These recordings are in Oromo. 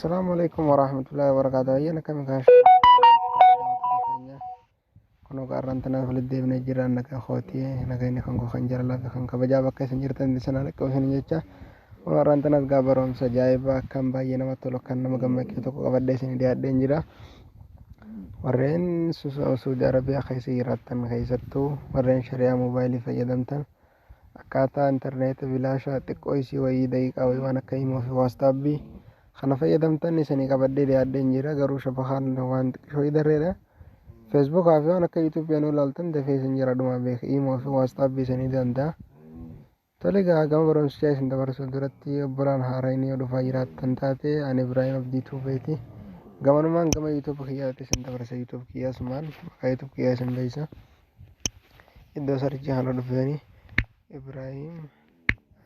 Assalamualaikum warahmatullahi wabarakatuh. Ayyaana kam gaashu kunoo gaarraan tanaaf walitti deebinee jira nagaa kootii nagayni kan koo kan jaalalaa fi kan kabajaa bakka isin jirtan sana lakkoo isin jecha gaarraan tanaaf gaa barumsa ajaa'ibaa kan baay'ee namatti tolu kan nama gammachiisu tokko qabadhee isin dhiyaadheen jira. Warreen Saudi Arabiyaa keessa jiraattan keessattuu warreen shari'aa moobaayilii fayyadamtan akkaataa intarneeta bilaashaa xiqqoo isii wayii daqiiqaa wayii waan akka himoo fi waastaabbii kana fayyadamtan isanii qabadhee dhiyaadheen jira. Garuu shabahaan waan xiqqoo darreedha. Feesbuukaa fi waan akka yuutuubiin ilaaltan dafee isin jira dhumaa beeka himoo fi waastaabbii isanii danda'a. Tole gaa gama barumsichaa isin dabarsuu duratti obbolaan haaraan yoo dhufaa jiraattan taate ani Ibraahim Abdii Tuubeeti. Gamanumaan gama yuutuub kiyyaatti isin dabarsa yuutuub kiyyaa sumaan maqaa yuutuub kiyyaa isin beeysa. Iddoo sarchii haala dhufeeni Ibraahim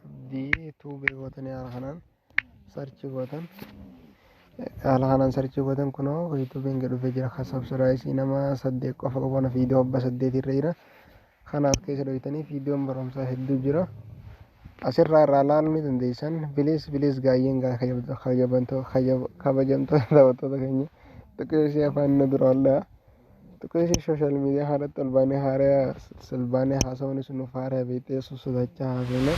Abdii Tuubee gootanii haala kanaan sarchii gootan. Haala kanaan sarchii gootan kunoo yuutuubiin gad dhufee jira. Kan sabsiraayisii nama 8 qofa qabu viidiyoo 8 irra jira. Kanaaf keessa dhoytanii viidiyoon barumsaa hedduu jira. Asirraa irraa ilaaluu ni dandeessan. Bilis gaayyeen kabajamtoota daawwattoota keenya xiqqeessii afaan na dura oolaa. Xiqqeessii sooshaal miidiyaa haadhatti ol baanee haaraa silbaanee haasawni sun nuuf haaraa beektee sosodaachaa haasawne.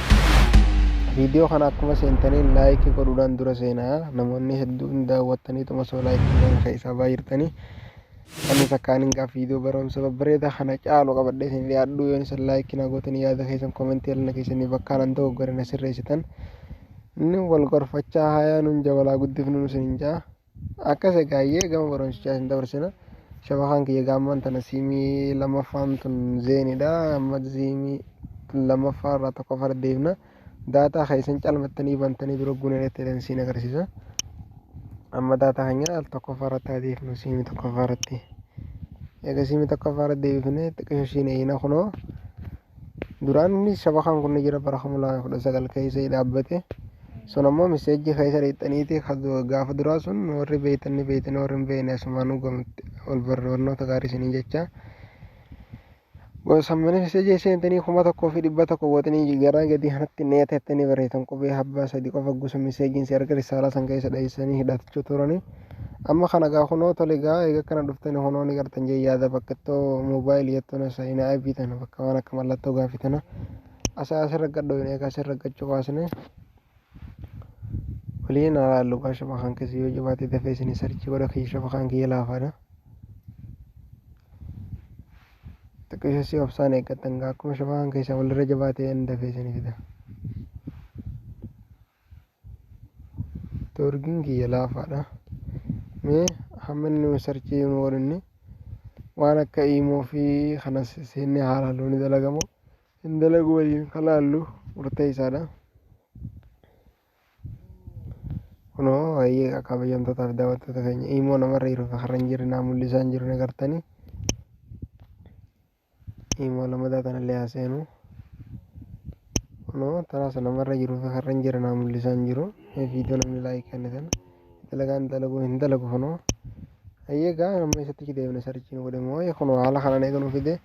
Viidiyoo kana akkuma seentanii laayikii godhuudhaan dura seenaa namoonni hedduun daawwattanii tuma soo laayikii kan isaa baay'irtanii. Anis akkaaniin gaaf viidiyoo barumsa babbareedaa kana caalu qabadhee isin dhiyaadhu yoo isin laayikii na gootanii yaada keessan koomentii alna keessanii bakkaan an ta'u godhana sirreessitan. Inni wal gorfachaa hayaa nuun jabalaa guddifnu nu isin jaa. Akkas gaayyee gama barumsichaa isin dabarsina. Shabahaan kiyya gaamman tana siimii lamaffaan tun zeenidha. Amma siimii lammaffaa irraa tokko fardeefna. Daataa keessan calmattanii bantanii dura guuneetti edensiin agarsiisa. Amma daataa keenya tokkoffaa irratti adeemnu siimii tokkoffaa irratti. Egaa siimii tokkoffaa irratti deebifnee xiqqoo ishiin eeyina kunoo duraan inni shabakaan kun jira bara 2019 keessa dhaabbate. Sun ammoo miseejjii keessa dhiixaniiti gaafa duraa sun warri beeytanii warri hin beekne asumaan ol barnoota gaarii isiniin jecha. Sammanii miseejjii seentanii 1,100 gootanii garaa gadii kanatti neetettanii barreessan qubee habbaa 3 qofa gusa miseejjiin si arga risaalaa san keessa dheessanii hidhachuu turanii. Amma kana gaa kunoo tole gaa egaa kana dhuftanii kunoo ni gartan jee yaada bakkattoo moobaayilii jettoon saayinaa bitan bakka waan akka mallattoo gaafitana. Asirra gadhoo egaa asirra gachuu baasne. Waliin alaallu gaa shabakaan keessa yoo jabaate dafee isin sarchii godha kiyya shabakaan kiyya laafaadha. Xiqqeessii obsaan eeggatan gaa akkuma shabakaan keessa walirra jabaatee hin dafee isin fida. Toorgiin kiyya laafaadha. Mee hamma inni sarchii nu godhinni waan akka himoo fi kanas seennee haala looni dalagamu hin dalagu waliin kalaallu murteessaadha. Kunoo baay'ee kabajamtootaaf daawwattoota keenya himoo namarra jiru har'a hin jirre naa mul'isaa hin jiru ni gartanii. Himoo lamadaa tanallee haaseenu. Kunoo tanaas namarra jiru har'a hin jirre naa mul'isaa hin jiru. Viidiyoo namni laayikii kennitan. Dalagaan dalagu hin dalagu kunoo. Egaa nama isatti deemne sarchiin godhe moo kunoo haala kanaan eegalu fide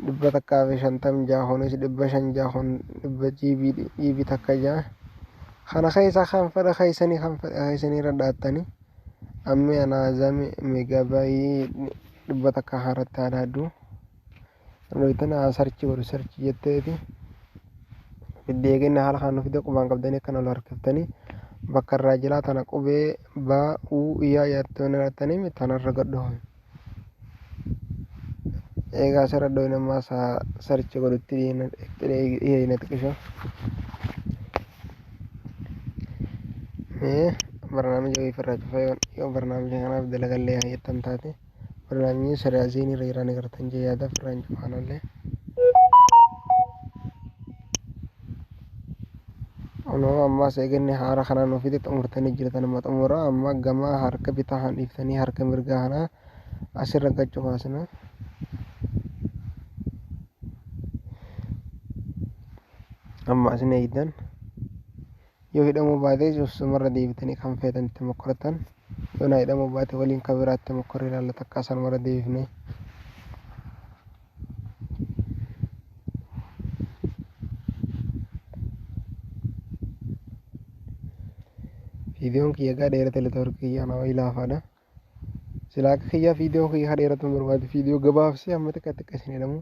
150 jaahonis 500 jaahon 100 GB takka jaa. Kana keessa kan fedha keessanii irra dhaattanii amma anaazame meegaabaayii 100 takka haaratti haadhaadhu. Roitana sarchi godhu sarchi jetteeti. Fiddeeginni haala kanaan fide qubaan qabdanii akkana ol harkiftanii. Bakka irraa jilaa tana qubee baa'uu iyyaa yaattoon irrattanii tanarra gadhoo. Egaa asirra dhooyin ammaa sarchi godhutti dhiyeenya xiqqisho. Barnaamija ofirraa cufee yoo barnaamija kanaaf dalagallee hayyattan taate barnaamijni sariyaasiin irra jiran agartan jee yaada firraan cufaanallee. Kunoo ammaas eeganni haara kanaan ofiitti xumurtanii jirtan amma xumura amma gama harka bitaa han dhiiftanii harka mirgaa kanaa asirra gachuu baasna. Amma asin eeydan yoo hidhamuu baate sumarra deebitanii kan feetan itti mokkoratan yoo naa hidhamuu baate waliin kan biraatti mokkorri ilaallata akka sanumarra deebifne. Fiidiyoon kiyya gaa dheerate neetwoorkii kiyya anaa wayii laafaadha. Silaa akka kiyyaa fiidiyoon kiyya haa dheeratu barbaadu fiidiyoo gabaabsee amma xiqqaa isin jedhamu.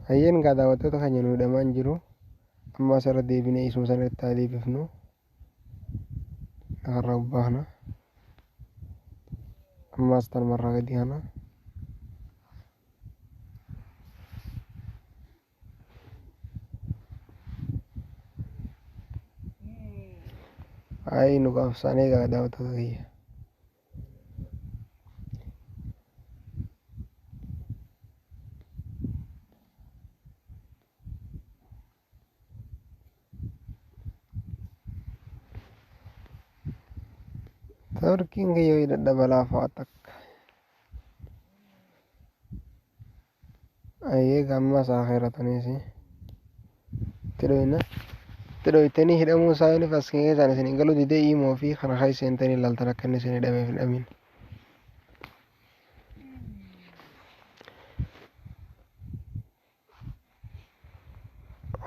Hayyeen gaa daawwattoota keenya nu hidhamaa hin jiru. Amma asirra deebinee isuma sanatti haa deebifnu. Lafarraa gubbaa kana. Ammaas tanumarraa gadi kana. Hayi nu qabsaanee gaa daawwattoota kiyya. Neetwoorkiin kiyya wayii dadhabalaa fa'aa takka. Hayyee ammaas haa keerratanis. Itti dhohitanii hidhamuu isaaniif as keessaan isin galuu didee himoo fi kana haa seentanii ilaaltan akka inni isin hidhameef hin hidhamin.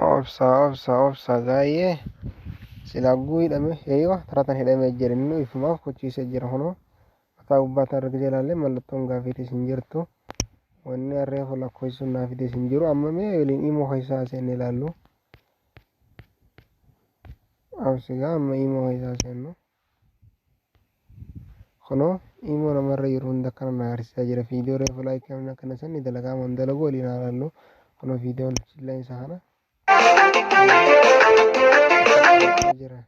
Obsa gaayyee silaa guu hidhame eeywa taratan hidhamee jira inni ifumaaf kochiisee jira kunoo mataa gubbaa tan argitee ilaalle mallattoon gaafiitis hin jirtu wanni harreefu lakkoofsuun naafitis hin jiru amma mee waliin himoo keessaa seenne ilaallu absigaa amma himoo keessaa seennu kunoo himoo namarra yeroo hunda akkana na agarsiisaa jira fiidiyoo reefu laayikii akkana sanni dalagaa man dalagu waliin haa ilaallu kunoo fiidiyoon chilleen isaa kana. Jira.